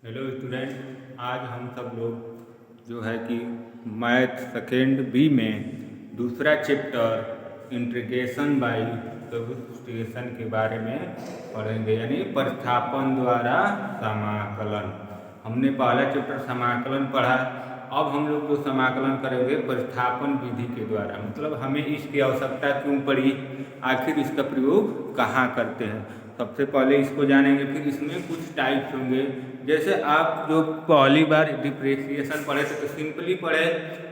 Hello student, आज हम सब लोग जो है कि मैथ सेकेंड बी में दूसरा चैप्टर इंटीग्रेशन बाय सब्स्टिट्यूशन के बारे में पढ़ेंगे, यानी प्रतिस्थापन द्वारा समाकलन। हमने पहला चैप्टर समाकलन पढ़ा। अब हम लोग जो समाकलन करेंगे प्रतिस्थापन विधि के द्वारा, मतलब हमें इसकी आवश्यकता क्यों पड़ी, आखिर इसका प्रयोग कहाँ करते हैं। सबसे पहले इसको जानेंगे, फिर इसमें कुछ टाइप्स होंगे। जैसे आप जो पहली बार डिफ्रेंशिएशन पढ़े थे तो सिंपली पढ़े,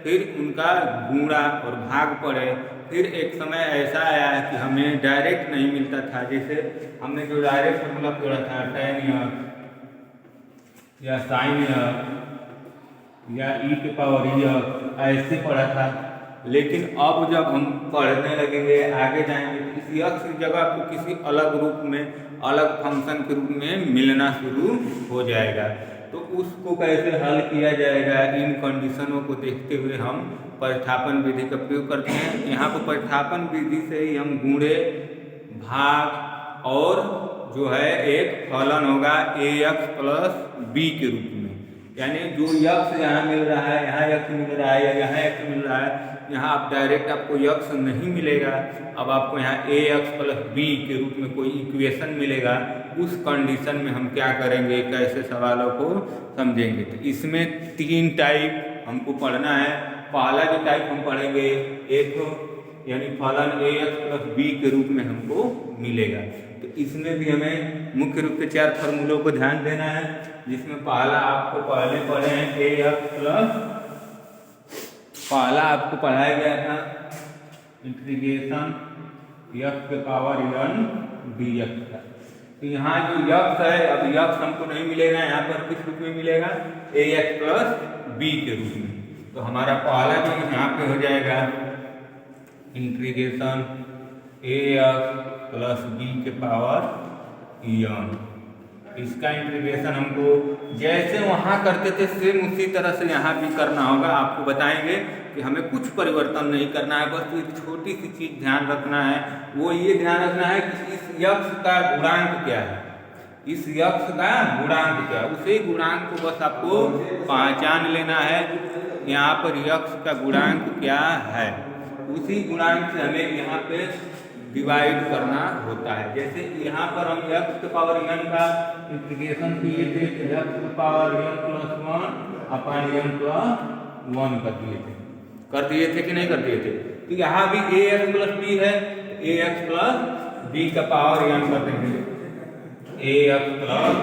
फिर उनका गुणा और भाग पढ़े। फिर एक समय ऐसा आया है कि हमें डायरेक्ट नहीं मिलता था, जैसे हमने जो डायरेक्ट फॉर्मूला पढ़ा था tan या sin या e के पावर ऐसे पढ़ा था। लेकिन अब जब हम पढ़ने लगेंगे, आगे जाएंगे, तो इस यक्स की जगह आपको किसी अलग रूप में, अलग फंक्शन के रूप में मिलना शुरू हो जाएगा। तो उसको कैसे हल किया जाएगा, इन कंडीशनों को देखते हुए हम प्रतिस्थापन विधि का प्रयोग करते हैं। यहाँ पर प्रतिस्थापन विधि से ही हम गुणे, भाग और जो है एक फलन होगा ax प्लस b के रूप में, यानी जो यक्स यहाँ मिल रहा है, यहाँ यक्स मिल रहा है या यहाँ यक्स मिल रहा है, यहाँ आप डायरेक्ट आपको यक्स नहीं मिलेगा। अब आपको यहाँ ax प्लस b के रूप में कोई इक्वेशन मिलेगा। उस कंडीशन में हम क्या करेंगे, कैसे सवालों को समझेंगे। तो इसमें तीन टाइप हमको पढ़ना है। पहला जो टाइप हम पढ़ेंगे, एक यानी फलन ax प्लस b के रूप में हमको मिलेगा। तो इसमें भी हमें मुख्य रूप से चार फार्मूलों को ध्यान देना है, जिसमें पहला आपको पहले पढ़े हैं ax प्लस, पहला आपको पढ़ाया गया था इंटीग्रेशन x के पावर n dx का। तो यहाँ जो यक्स है, अब यक्स हमको नहीं मिलेगा, यहाँ पर किस रूप में मिलेगा, ax प्लस b के रूप में। तो हमारा पहला जो यहाँ पे हो जाएगा इंटीग्रेशन ax प्लस b के पावर n। इसका इंटीग्रेशन हमको जैसे वहाँ करते थे सेम उसी तरह से यहाँ भी करना होगा। आपको बताएंगे कि हमें कुछ परिवर्तन नहीं करना है, बस एक छोटी सी चीज़ ध्यान रखना है। वो ये ध्यान रखना है कि इस यक्स का गुणांक क्या है, इस यक्स का गुणांक क्या है, उसी गुणांक को बस आपको पहचान लेना है। यहाँ पर यक्स का गुणांक क्या है, उसी गुणांक से हमें यहाँ पे डिवाइड करना होता है। जैसे यहाँ पर हम x के पावर n का इंटीग्रेशन किए थे, x के पावर n प्लस 1 अपन n प्लस 1 कर दिए थे कि नहीं कर दिए थे। तो यहाँ भी ax प्लस b है, ax प्लस b का पावर n कर देंगे, ax प्लस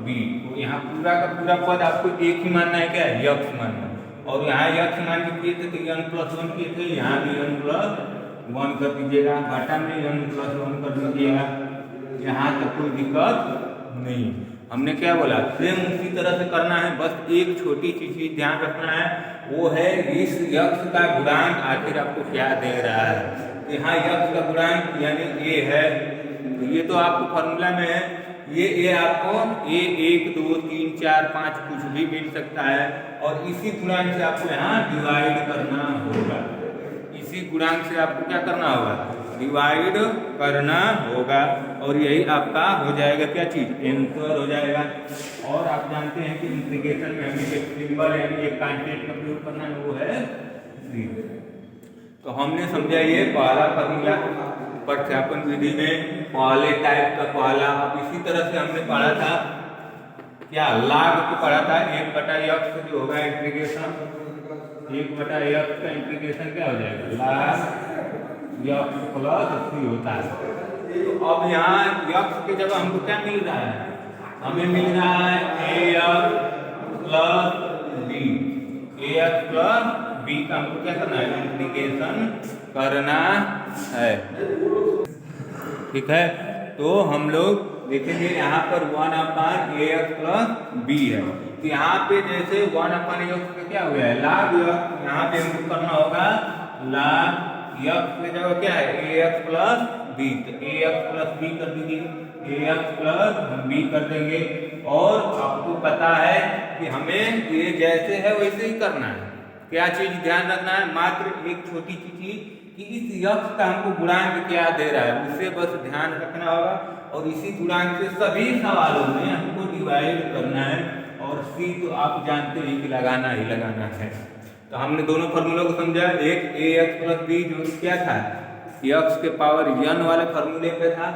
b। तो यहाँ पूरा का पूरा पद आपको एक ही मानना है, क्या यक्स मानना है। और यहाँ यक्स मान के किए थे तो n प्लस 1 किए थे, यहाँ भी n प्लस 1 कर दीजिएगा, घाटा में n प्लस 1 कर दीजिएगा। यहाँ तक कोई दिक्कत नहीं। हमने क्या बोला, सेम उसी तरह से करना है, बस एक छोटी सी चीज ध्यान रखना है, वो है इस यक्स का गुणांक आखिर आपको क्या दे रहा है। यहाँ यक्स का गुणांक यानी a है, ये तो आपको फॉर्मूला में है, ये a आपको a 1 2 3 4 5 कुछ भी मिल सकता है, और इसी गुणांक से आपको यहाँ डिवाइड करना होगा। इसी गुणांक से आपको क्या करना होगा, डिवाइड करना होगा, और यही आपका हो जाएगा क्या चीज, आंसर हो जाएगा। और आप जानते हैं कि इंटीग्रेशन में हमें एक सिंबल यानी एक कांस्टेंट का प्रयोग करना है, वो है c। तो हमने समझा ये पहला फॉर्मूला प्रतिस्थापन विधि में पहले टाइप का पहला। अब इसी तरह से हमने पढ़ा था क्या, लाग को पढ़ा था, 1/x जो होगा इंटीग्रेशन 1/x का इंटीग्रेशन क्या हो जाएगा, लाग x प्लस c होता है। तो अब यहाँ x की जगह हमको क्या मिल रहा है, हमें मिल रहा है ax plus b, ax plus b का हमको क्या करना है, इंटीग्रेशन करना है। ठीक है, तो हम लोग देखेंगे यहाँ पर 1/ax प्लस b है। तो यहाँ पे जैसे 1/x का क्या हुआ है, लाग x, यहाँ पे हमको करना होगा लाग x की जगह क्या है, ax प्लस b। तो ax प्लस b कर दीजिए, ax प्लस b कर देंगे। और आपको पता है कि हमें ये जैसे है वैसे ही करना है। क्या चीज ध्यान रखना है, मात्र एक छोटी सी चीज कि इस यक्स का हमको गुणांक क्या दे रहा है, उसे बस ध्यान रखना होगा। और इसी गुणांक से सभी सवालों में हमको डिवाइड करना है। और सी तो आप जानते हैं कि लगाना ही लगाना है। तो हमने दोनों फार्मूलों को समझा। एक ए एक्स प्लस बी जो क्या था, एक्स के पावर n वाले फार्मूले पे था,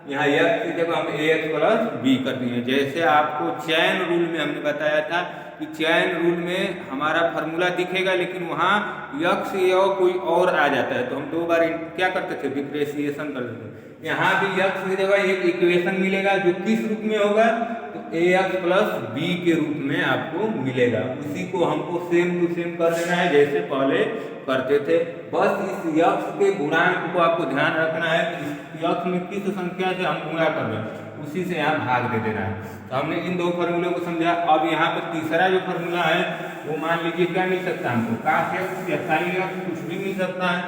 यहाँ एक्स की जगह हम ए एक्स प्लस बी कर दिए। जैसे आपको चैन रूल में हमने बताया था कि चैन रूल में हमारा फार्मूला दिखेगा लेकिन वहाँ यक्स या कोई और आ जाता है, तो हम दो बार क्या करते थे, डिफरेंशिएशन करते थे। यहाँ भी यक्स की जगह एक इक्वेशन मिलेगा जो किस रूप में होगा, तो ए एक्स प्लस बी के रूप में आपको मिलेगा। उसी को हमको सेम टू सेम कर देना है जैसे पहले करते थे। बस इस यक्स के गुणांक को आपको ध्यान रखना है कि यक्स में किस संख्या से हम गुणा कर रहे हैं उसी से यहाँ भाग दे देना है। तो हमने इन दो फार्मूलों को समझा। अब यहाँ पर तीसरा जो फार्मूला है वो मान लीजिए क्या मिल सकता है हमको, काश एक्स या साइन एक्स कुछ भी मिल सकता है।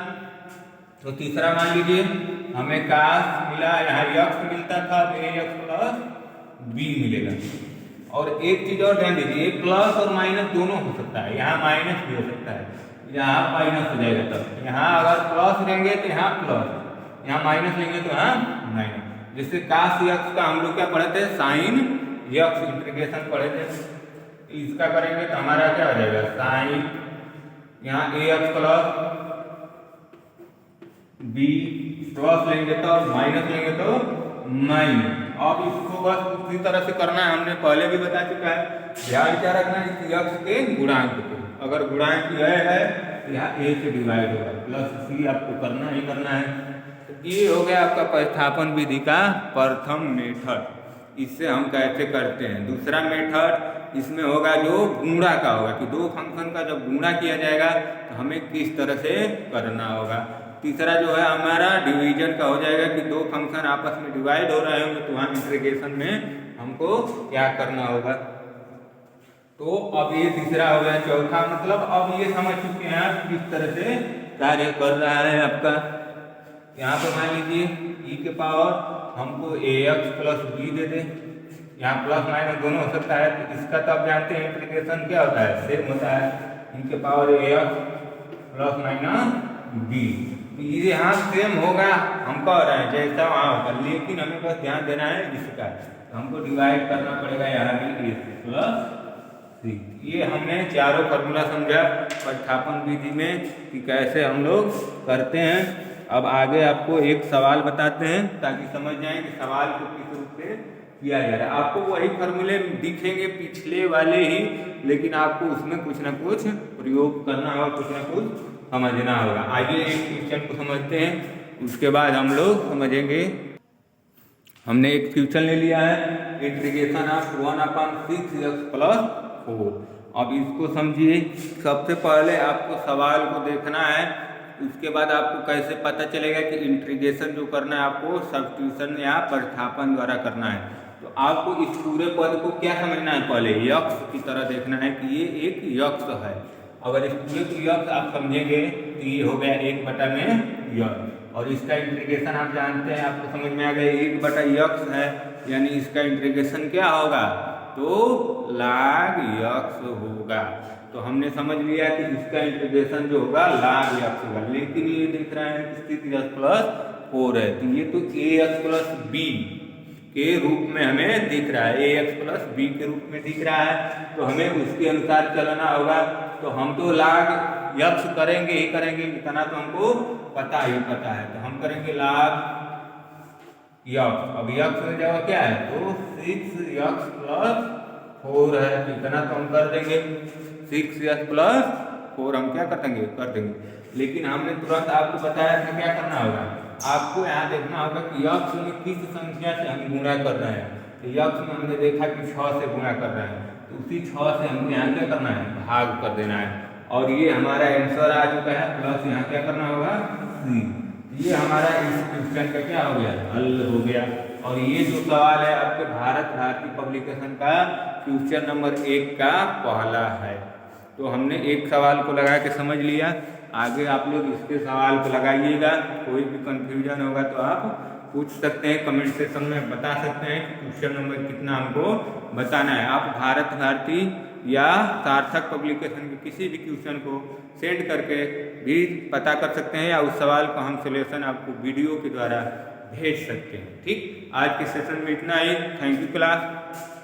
तो तीसरा मान लीजिए हमें काश मिला, यहाँ एक्स मिलता था तो ए एक्स प्लस बी मिलेगा। और एक चीज और ध्यान दीजिए, प्लस और माइनस दोनों हो सकता है, यहाँ माइनस भी हो सकता है, यहाँ माइनस हो जाएगा। तब यहाँ अगर प्लस लेंगे तो यहाँ प्लस, यहाँ माइनस लेंगे तो यहाँ माइनस। जिससे काश यक्स का हम लोग क्या पढ़े थे, साइन यक्स इंटीग्रेशन पढ़े थे। इसका करेंगे तो हमारा क्या हो जाएगा, साइन यहाँ ए एक्स प्लस बी, प्लस लेंगे तो माइनस लेंगे तो माइनस। अब इसको बस उसी तरह से करना है, हमने पहले भी बता चुका है। ध्यान क्या रखना है, इस यक्स के गुणांक को, अगर गुणांक यह है तो यहाँ ए से डिवाइड होगा, प्लस सी आपको करना ही करना है। ये हो गया आपका प्रतिस्थापन विधि का प्रथम मेथड। इससे हम कैसे करते हैं। दूसरा मेथड इसमें होगा जो गुणा का होगा, कि दो फंक्शन का जब गुणा किया जाएगा तो हमें किस तरह से करना होगा। तीसरा जो है हमारा डिवीजन का हो जाएगा, कि दो फंक्शन आपस में डिवाइड हो रहे होंगे तो वहाँ इंटीग्रेशन में हमको क्या करना होगा। तो अब ये तीसरा हो गया। चौथा मतलब अब ये समझ चुके हैं आप किस तरह से कार्य कर रहा है आपका। यहाँ पर मान लीजिए ई के पावर हमको ए एक्स प्लस बी दे दे, यहाँ प्लस माइनस दोनों हो सकता है। तो इसका तो आप जानते हैं इंटीग्रेशन क्या होता है, सेम होता है, ई के पावर ए एक्स प्लस माइनस बी। ये यहाँ सेम होगा, हम कह रहे हैं जैसा वहाँ होगा, लेकिन हमें बस ध्यान देना है इसका, तो हमको डिवाइड करना पड़ेगा यहाँ भी ए प्लस सी। ये हमने चारों फार्मूला समझा प्रतिस्थापन विधि में कि कैसे हम लोग करते हैं। अब आगे आपको एक सवाल बताते हैं ताकि समझ जाएं कि सवाल को किस रूप से किया जा रहा है। आपको वही फार्मूले दिखेंगे पिछले वाले ही, लेकिन आपको उसमें कुछ ना कुछ प्रयोग करना होगा, कुछ ना कुछ समझना होगा। आइए एक क्वेश्चन को समझते हैं, उसके बाद हम लोग समझेंगे। हमने एक क्वेश्चन ले लिया है, इंटीग्रेशन ऑफ 1/6 x प्लस 4। अब इसको समझिए। सबसे पहले आपको सवाल को देखना है, उसके बाद आपको कैसे पता चलेगा कि इंटीग्रेशन जो करना है आपको सब्स्टिट्यूशन या प्रतिस्थापन द्वारा करना है। तो आपको इस पूरे पद को क्या समझना है, पहले यक्स की तरह देखना है कि ये एक यक्स है। अगर इस पूरे को यक्स आप समझेंगे तो ये हो गया 1/यक्स, और इसका इंटीग्रेशन आप जानते हैं, आपको समझ में आ गया 1/यक्स है, यानी इसका इंटीग्रेशन क्या होगा, तो log यक्स होगा। तो हमने समझ लिया कि इसका इंटीग्रेशन जो होगा log यक्स होगा। लेकिन ये दिख रहा है कि 6x प्लस 4 है, तो ये तो ax प्लस b के रूप में हमें दिख रहा है, ax प्लस b के रूप में दिख रहा है। तो हमें उसके अनुसार चलना होगा। तो हम तो log यक्स करेंगे ही करेंगे, इतना तो हमको पता ही पता है। तो हम करेंगे log यक्स। अब यक्स में जगह क्या है, तो 6x प्लस 4 है, तो इतना तो हम कर देंगे। 6x प्लस 4 हम क्या कर देंगे। लेकिन हमने तुरंत आपको बताया था क्या करना होगा, आपको यहाँ देखना होगा कि यक्स में किस संख्या से हम गुणा कर रहे हैं। तो यक्स में हमने देखा कि 6 से गुणा कर रहे हैं, तो उसी 6 से हमको यहाँ क्या करना है, भाग कर देना है। और ये हमारा आंसर आ चुका है, प्लस यहाँ क्या करना होगा सी। ये हमारा इस क्वेश्चन का क्या हो गया, हल हो गया। और ये जो सवाल है आपके भारत भारती पब्लिकेशन का क्वेश्चन नंबर 1 का पहला है। तो हमने एक सवाल को लगा के समझ लिया, आगे आप लोग इसके सवाल को लगाइएगा। कोई भी कंफ्यूजन होगा तो आप पूछ सकते हैं, कमेंट सेक्शन में बता सकते हैं क्वेश्चन नंबर कितना हमको बताना है। आप भारत भारती या सार्थक पब्लिकेशन के किसी भी क्वेश्चन को सेंड करके भी पता कर सकते हैं, या उस सवाल का हम सॉल्यूशन आपको वीडियो के द्वारा भेज सकते हैं। ठीक, आज के सेशन में इतना ही। Thank you class.